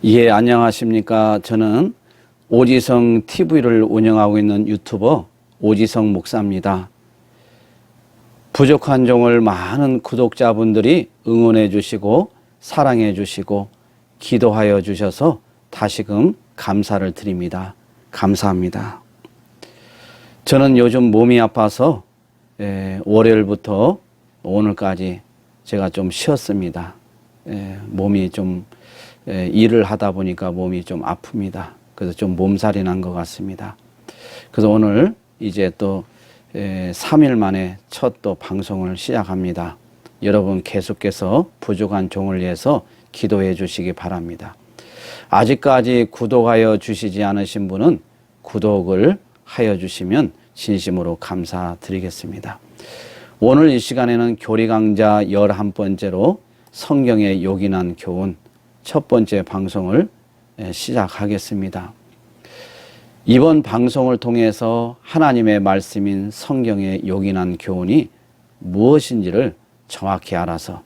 예, 안녕하십니까. 저는 오지성 TV를 운영하고 있는 유튜버 오지성 목사입니다. 부족한 종을 많은 구독자분들이 응원해 주시고 사랑해 주시고 기도하여 주셔서 다시금 감사를 드립니다. 감사합니다. 저는 요즘 몸이 아파서 월요일부터 오늘까지 제가 좀 쉬었습니다. 몸이 좀 일을 하다 보니까 몸이 좀 아픕니다. 그래서 좀 몸살이 난 것 같습니다. 그래서 오늘 이제 또 3일 만에 첫 또 방송을 시작합니다. 여러분 계속해서 부족한 종을 위해서 기도해 주시기 바랍니다. 아직까지 구독하여 주시지 않으신 분은 구독을 하여 주시면 진심으로 감사드리겠습니다. 오늘 이 시간에는 교리 강좌 11번째로 성경에 요긴한 교훈 첫 번째 방송을 시작하겠습니다. 이번 방송을 통해서 하나님의 말씀인 성경에 요긴한 교훈이 무엇인지를 정확히 알아서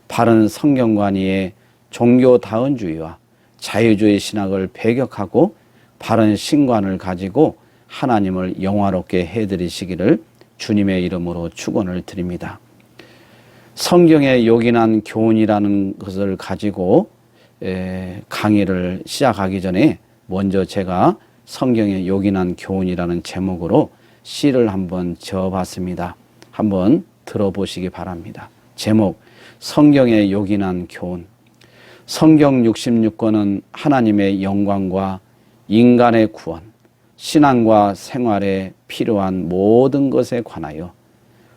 바른 성경관위의 종교다원주의와 자유주의 신학을 배격하고 바른 신관을 가지고 하나님을 영화롭게 해드리시기를 주님의 이름으로 축원을 드립니다. 성경에 요긴한 교훈이라는 것을 가지고 강의를 시작하기 전에 먼저 제가 성경에 요긴한 교훈이라는 제목으로 시를 한번 지어봤습니다. 한번 들어보시기 바랍니다. 제목, 성경에 요긴한 교훈. 성경 66권은 하나님의 영광과 인간의 구원, 신앙과 생활에 필요한 모든 것에 관하여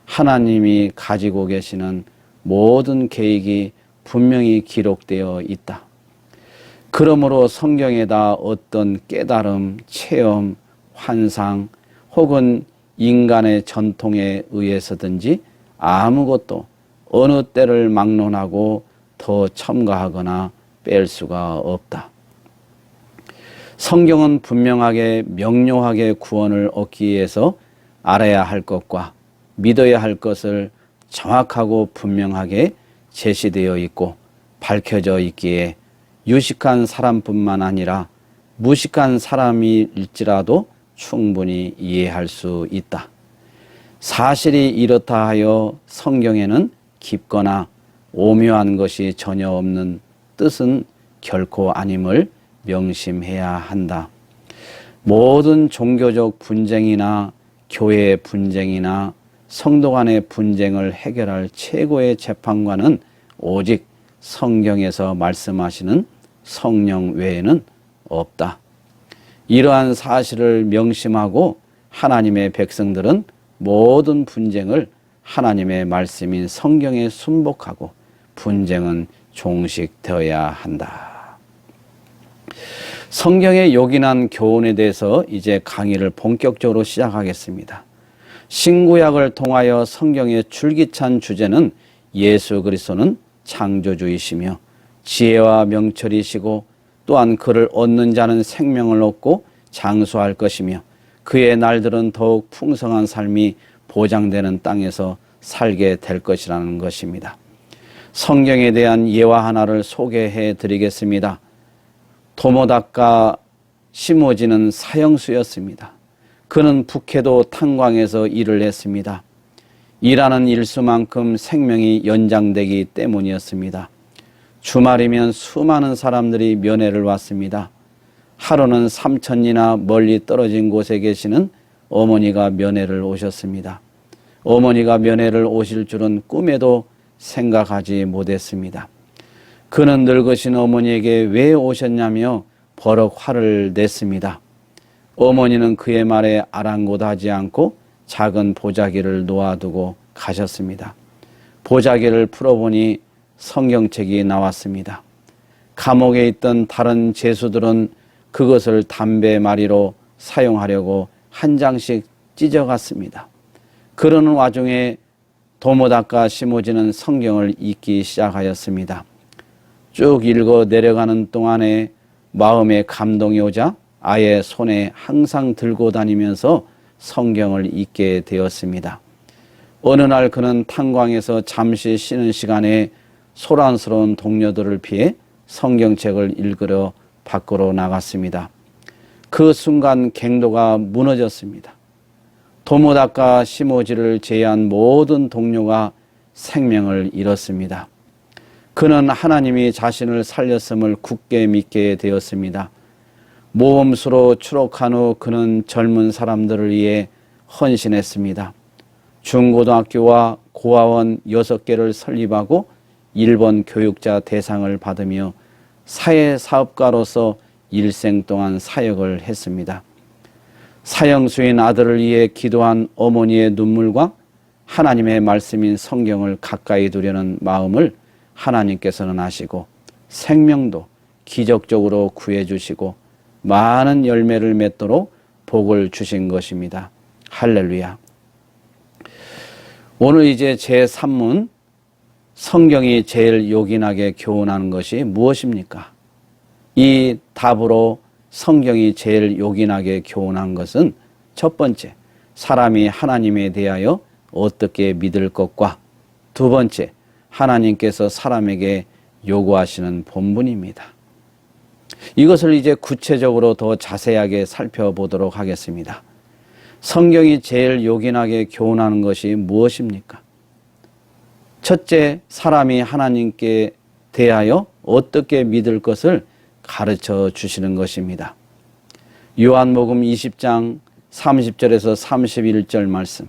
하나님이 가지고 계시는 모든 계획이 분명히 기록되어 있다. 그러므로 성경에다 어떤 깨달음, 체험, 환상 혹은 인간의 전통에 의해서든지 아무것도 어느 때를 막론하고 더 첨가하거나 뺄 수가 없다. 성경은 분명하게 명료하게 구원을 얻기 위해서 알아야 할 것과 믿어야 할 것을 정확하고 분명하게 제시되어 있고 밝혀져 있기에 유식한 사람뿐만 아니라 무식한 사람일지라도 충분히 이해할 수 있다. 사실이 이렇다 하여 성경에는 깊거나 오묘한 것이 전혀 없는 뜻은 결코 아님을 명심해야 한다. 모든 종교적 분쟁이나 교회의 분쟁이나 성도 간의 분쟁을 해결할 최고의 재판관은 오직 성경에서 말씀하시는 성령 외에는 없다. 이러한 사실을 명심하고 하나님의 백성들은 모든 분쟁을 하나님의 말씀인 성경에 순복하고 분쟁은 종식되어야 한다. 성경에 요긴한 교훈에 대해서 이제 강의를 본격적으로 시작하겠습니다. 신구약을 통하여 성경의 줄기찬 주제는 예수 그리스도는 창조주이시며 지혜와 명철이시고 또한 그를 얻는 자는 생명을 얻고 장수할 것이며 그의 날들은 더욱 풍성한 삶이 보장되는 땅에서 살게 될 것이라는 것입니다. 성경에 대한 예화 하나를 소개해 드리겠습니다. 도모닥과 시모지는 사형수였습니다. 그는 북해도 탄광에서 일을 했습니다. 일하는 일수만큼 생명이 연장되기 때문이었습니다. 주말이면 수많은 사람들이 면회를 왔습니다. 하루는 3천리나 멀리 떨어진 곳에 계시는 어머니가 면회를 오셨습니다. 어머니가 면회를 오실 줄은 꿈에도 생각하지 못했습니다. 그는 늙으신 어머니에게 왜 오셨냐며 버럭 화를 냈습니다. 어머니는 그의 말에 아랑곳하지 않고 작은 보자기를 놓아두고 가셨습니다. 보자기를 풀어보니 성경책이 나왔습니다. 감옥에 있던 다른 죄수들은 그것을 담배 마리로 사용하려고 한 장씩 찢어갔습니다. 그러는 와중에 도모닥과 시모지는 성경을 읽기 시작하였습니다. 쭉 읽어 내려가는 동안에 마음에 감동이 오자 아예 손에 항상 들고 다니면서 성경을 읽게 되었습니다. 어느 날 그는 탄광에서 잠시 쉬는 시간에 소란스러운 동료들을 피해 성경책을 읽으러 밖으로 나갔습니다. 그 순간 갱도가 무너졌습니다. 도모 닦아 시모지를 제외한 모든 동료가 생명을 잃었습니다. 그는 하나님이 자신을 살렸음을 굳게 믿게 되었습니다. 모험수로 추록한 후 그는 젊은 사람들을 위해 헌신했습니다. 중고등학교와 고아원 6개를 설립하고 일본 교육자 대상을 받으며 사회사업가로서 일생 동안 사역을 했습니다. 사형수인 아들을 위해 기도한 어머니의 눈물과 하나님의 말씀인 성경을 가까이 두려는 마음을 하나님께서는 아시고 생명도 기적적으로 구해주시고 많은 열매를 맺도록 복을 주신 것입니다. 할렐루야. 오늘 이제 제3문, 성경이 제일 요긴하게 교훈하는 것이 무엇입니까? 이 답으로 성경이 제일 요긴하게 교훈한 것은 첫 번째, 사람이 하나님에 대하여 어떻게 믿을 것과 두 번째, 하나님께서 사람에게 요구하시는 본분입니다. 이것을 이제 구체적으로 더 자세하게 살펴보도록 하겠습니다. 성경이 제일 요긴하게 교훈하는 것이 무엇입니까? 첫째, 사람이 하나님께 대하여 어떻게 믿을 것을 가르쳐 주시는 것입니다. 요한복음 20장 30절에서 31절 말씀,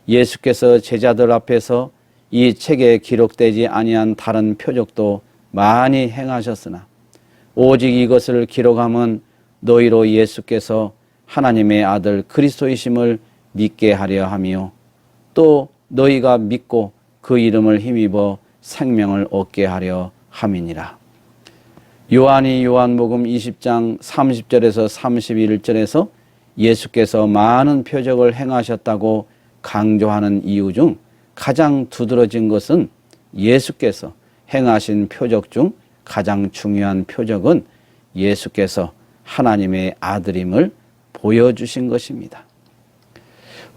예수께서 제자들 앞에서 이 책에 기록되지 아니한 다른 표적도 많이 행하셨으나 오직 이것을 기록함은 너희로 예수께서 하나님의 아들 그리스도이심을 믿게 하려 하며 또 너희가 믿고 그 이름을 힘입어 생명을 얻게 하려 함이니라. 요한이 요한복음 20장 30절에서 31절에서 예수께서 많은 표적을 행하셨다고 강조하는 이유 중 가장 두드러진 것은 예수께서 행하신 표적 중 가장 중요한 표적은 예수께서 하나님의 아들임을 보여주신 것입니다.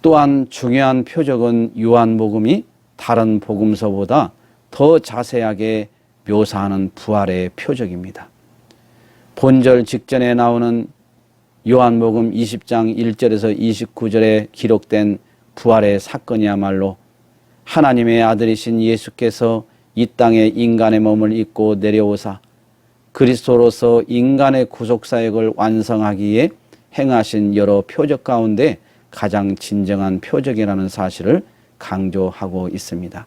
또한 중요한 표적은 요한복음이 다른 복음서보다 더 자세하게 묘사하는 부활의 표적입니다. 본절 직전에 나오는 요한복음 20장 1절에서 29절에 기록된 부활의 사건이야말로 하나님의 아들이신 예수께서 이 땅에 인간의 몸을 입고 내려오사 그리스도로서 인간의 구속사역을 완성하기에 행하신 여러 표적 가운데 가장 진정한 표적이라는 사실을 강조하고 있습니다.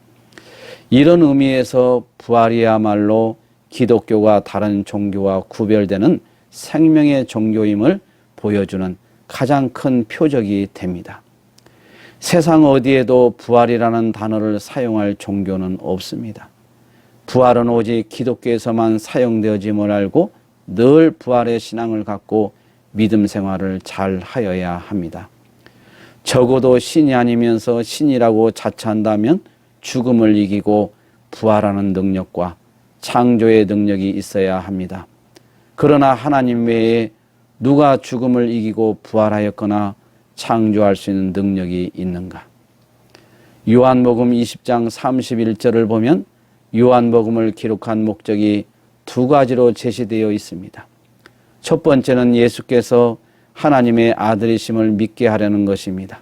이런 의미에서 부활이야말로 기독교가 다른 종교와 구별되는 생명의 종교임을 보여주는 가장 큰 표적이 됩니다. 세상 어디에도 부활이라는 단어를 사용할 종교는 없습니다. 부활은 오직 기독교에서만 사용되어짐을 알고 늘 부활의 신앙을 갖고 믿음 생활을 잘 하여야 합니다. 적어도 신이 아니면서 신이라고 자처한다면 죽음을 이기고 부활하는 능력과 창조의 능력이 있어야 합니다. 그러나 하나님 외에 누가 죽음을 이기고 부활하였거나 창조할 수 있는 능력이 있는가? 요한복음 20장 31절을 보면 요한복음을 기록한 목적이 두 가지로 제시되어 있습니다. 첫 번째는 예수께서 하나님의 아들이심을 믿게 하려는 것입니다.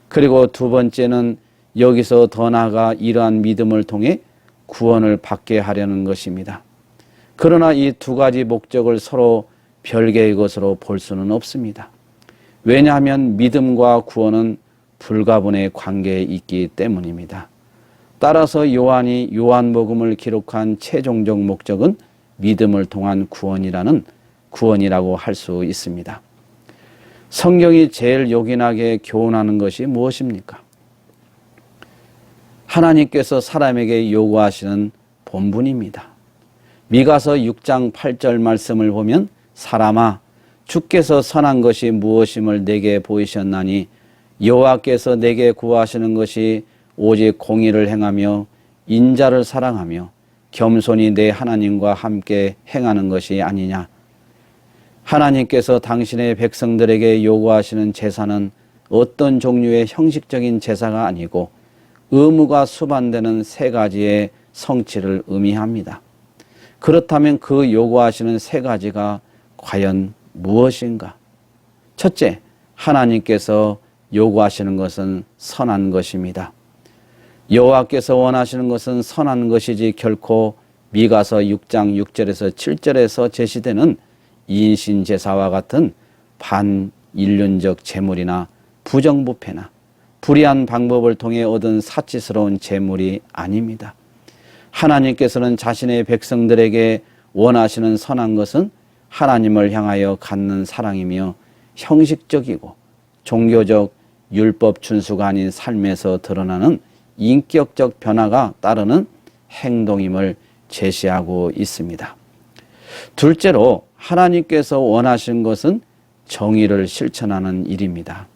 그리고 두 번째는 여기서 더 나아가 이러한 믿음을 통해 구원을 받게 하려는 것입니다. 그러나 이 두 가지 목적을 서로 별개의 것으로 볼 수는 없습니다. 왜냐하면 믿음과 구원은 불가분의 관계에 있기 때문입니다. 따라서 요한이 요한복음을 기록한 최종적 목적은 믿음을 통한 구원이라고 할 수 있습니다. 성경이 제일 요긴하게 교훈하는 것이 무엇입니까? 하나님께서 사람에게 요구하시는 본분입니다. 미가서 6장 8절 말씀을 보면 사람아 주께서 선한 것이 무엇임을 내게 보이셨나니 여호와께서 내게 구하시는 것이 오직 공의를 행하며 인자를 사랑하며 겸손히 내 하나님과 함께 행하는 것이 아니냐. 하나님께서 당신의 백성들에게 요구하시는 제사는 어떤 종류의 형식적인 제사가 아니고 의무가 수반되는 세 가지의 성취를 의미합니다. 그렇다면 그 요구하시는 세 가지가 과연 무엇인가? 첫째, 하나님께서 요구하시는 것은 선한 것입니다. 여호와께서 원하시는 것은 선한 것이지 결코 미가서 6장 6절에서 7절에서 제시되는 이인신 제사와 같은 반인륜적 제물이나 부정부패나 불의한 방법을 통해 얻은 사치스러운 제물이 아닙니다. 하나님께서는 자신의 백성들에게 원하시는 선한 것은 하나님을 향하여 갖는 사랑이며 형식적이고 종교적 율법 준수가 아닌 삶에서 드러나는 인격적 변화가 따르는 행동임을 제시하고 있습니다. 둘째로 하나님께서 원하시는 것은 정의를 실천하는 일입니다.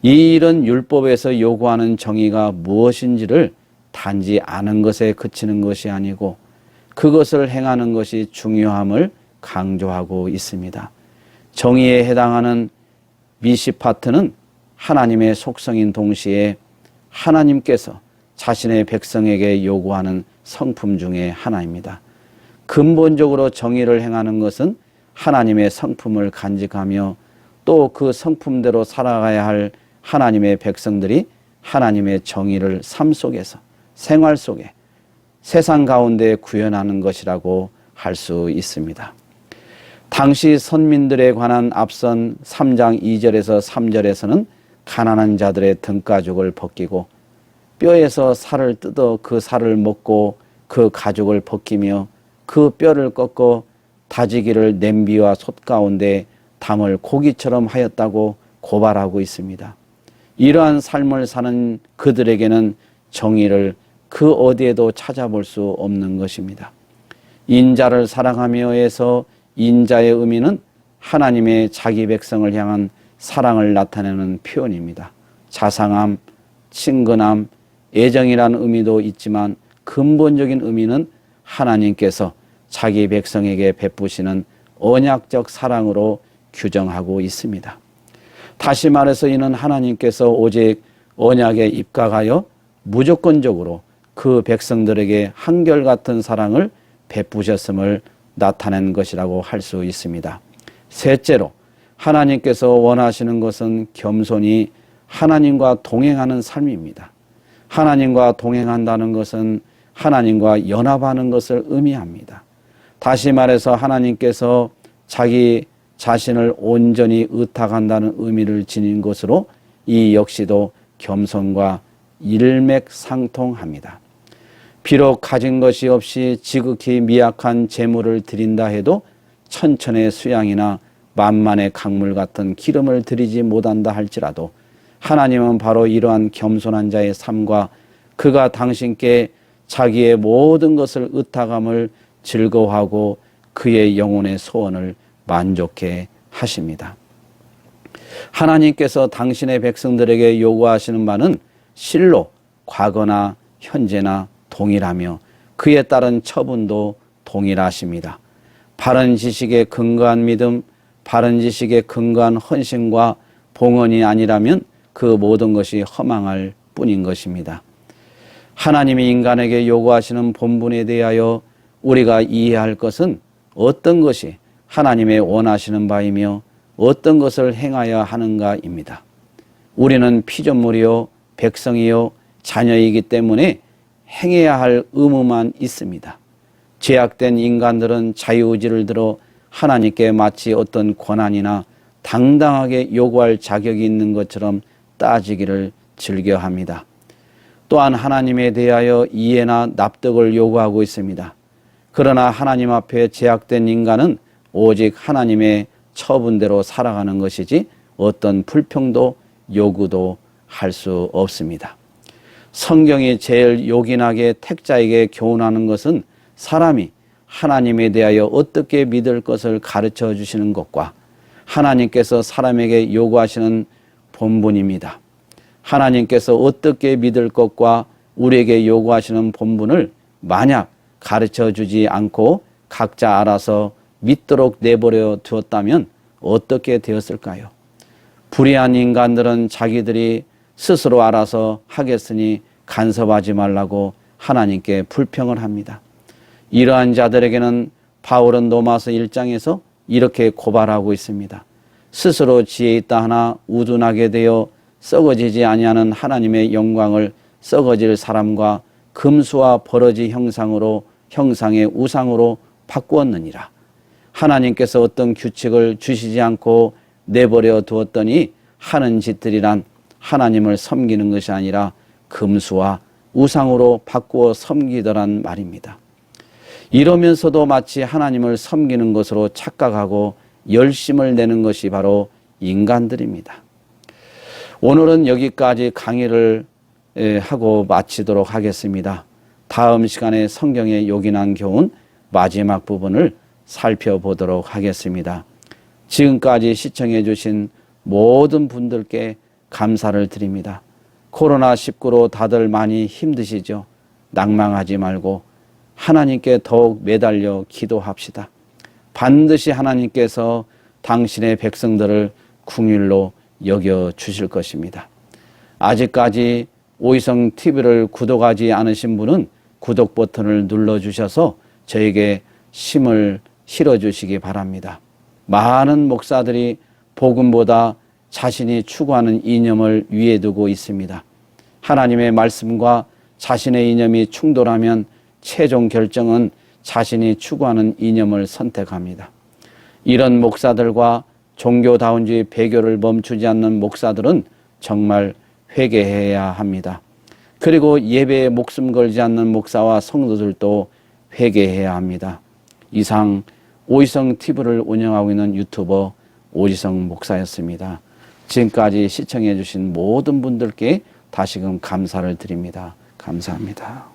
이 일은 율법에서 요구하는 정의가 무엇인지를 단지 아는 것에 그치는 것이 아니고 그것을 행하는 것이 중요함을 강조하고 있습니다. 정의에 해당하는 미시파트는 하나님의 속성인 동시에 하나님께서 자신의 백성에게 요구하는 성품 중에 하나입니다. 근본적으로 정의를 행하는 것은 하나님의 성품을 간직하며 또 그 성품대로 살아가야 할 하나님의 백성들이 하나님의 정의를 삶 속에서 생활 속에 세상 가운데 구현하는 것이라고 할 수 있습니다. 당시 선민들에 관한 앞선 3장 2절에서 3절에서는 가난한 자들의 등가죽을 벗기고 뼈에서 살을 뜯어 그 살을 먹고 그 가죽을 벗기며 그 뼈를 꺾어 다지기를 냄비와 솥 가운데 담을 고기처럼 하였다고 고발하고 있습니다. 이러한 삶을 사는 그들에게는 정의를 그 어디에도 찾아볼 수 없는 것입니다. 인자를 사랑하며에서 인자의 의미는 하나님의 자기 백성을 향한 사랑을 나타내는 표현입니다. 자상함, 친근함, 애정이라는 의미도 있지만 근본적인 의미는 하나님께서 자기 백성에게 베푸시는 언약적 사랑으로 규정하고 있습니다. 다시 말해서 이는 하나님께서 오직 언약에 입각하여 무조건적으로 그 백성들에게 한결같은 사랑을 베푸셨음을 나타낸 것이라고 할 수 있습니다. 셋째로 하나님께서 원하시는 것은 겸손히 하나님과 동행하는 삶입니다. 하나님과 동행한다는 것은 하나님과 연합하는 것을 의미합니다. 다시 말해서 하나님께서 자기 자신을 온전히 의탁한다는 의미를 지닌 것으로 이 역시도 겸손과 일맥상통합니다. 비록 가진 것이 없이 지극히 미약한 재물을 드린다 해도 천천의 수양이나 만만의 강물 같은 기름을 드리지 못한다 할지라도 하나님은 바로 이러한 겸손한 자의 삶과 그가 당신께 자기의 모든 것을 의탁함을 즐거워하고 그의 영혼의 소원을 만족해 하십니다. 하나님께서 당신의 백성들에게 요구하시는 바는 실로 과거나 현재나 동일하며 그에 따른 처분도 동일하십니다. 바른 지식에 근거한 믿음, 바른 지식에 근거한 헌신과 봉헌이 아니라면 그 모든 것이 허망할 뿐인 것입니다. 하나님이 인간에게 요구하시는 본분에 대하여 우리가 이해할 것은 어떤 것이 하나님의 원하시는 바이며 어떤 것을 행하여야 하는가입니다. 우리는 피조물이요 백성이요 자녀이기 때문에 행해야 할 의무만 있습니다. 죄악된 인간들은 자유의지를 들어 하나님께 마치 어떤 권한이나 당당하게 요구할 자격이 있는 것처럼 따지기를 즐겨합니다. 또한 하나님에 대하여 이해나 납득을 요구하고 있습니다. 그러나 하나님 앞에 죄악된 인간은 오직 하나님의 처분대로 살아가는 것이지 어떤 불평도 요구도 할 수 없습니다. 성경이 제일 요긴하게 택자에게 교훈하는 것은 사람이 하나님에 대하여 어떻게 믿을 것을 가르쳐 주시는 것과 하나님께서 사람에게 요구하시는 본분입니다. 하나님께서 어떻게 믿을 것과 우리에게 요구하시는 본분을 만약 가르쳐 주지 않고 각자 알아서 믿도록 내버려 두었다면 어떻게 되었을까요? 불의한 인간들은 자기들이 스스로 알아서 하겠으니 간섭하지 말라고 하나님께 불평을 합니다. 이러한 자들에게는 바울은 로마서 1장에서 이렇게 고발하고 있습니다. 스스로 지혜 있다 하나 우둔하게 되어 썩어지지 아니하는 하나님의 영광을 썩어질 사람과 금수와 버러지 형상의 우상으로 바꾸었느니라. 하나님께서 어떤 규칙을 주시지 않고 내버려 두었더니 하는 짓들이란 하나님을 섬기는 것이 아니라 금수와 우상으로 바꾸어 섬기더란 말입니다. 이러면서도 마치 하나님을 섬기는 것으로 착각하고 열심을 내는 것이 바로 인간들입니다. 오늘은 여기까지 강의를 하고 마치도록 하겠습니다. 다음 시간에 성경에 요긴한 교훈 마지막 부분을 살펴보도록 하겠습니다. 지금까지 시청해 주신 모든 분들께 감사를 드립니다. 코로나19로 다들 많이 힘드시죠? 낭망하지 말고 하나님께 더욱 매달려 기도합시다. 반드시 하나님께서 당신의 백성들을 긍휼로 여겨 주실 것입니다. 아직까지 오이성 TV를 구독하지 않으신 분은 구독 버튼을 눌러주셔서 저에게 힘을 실어주시기 바랍니다. 많은 목사들이 복음보다 자신이 추구하는 이념을 위에 두고 있습니다. 하나님의 말씀과 자신의 이념이 충돌하면 최종 결정은 자신이 추구하는 이념을 선택합니다. 이런 목사들과 종교다운주의 배교를 멈추지 않는 목사들은 정말 회개해야 합니다. 그리고 예배에 목숨 걸지 않는 목사와 성도들도 회개해야 합니다. 이상 오이성 TV를 운영하고 있는 유튜버 오지성 목사였습니다. 지금까지 시청해 주신 모든 분들께 다시금 감사를 드립니다. 감사합니다.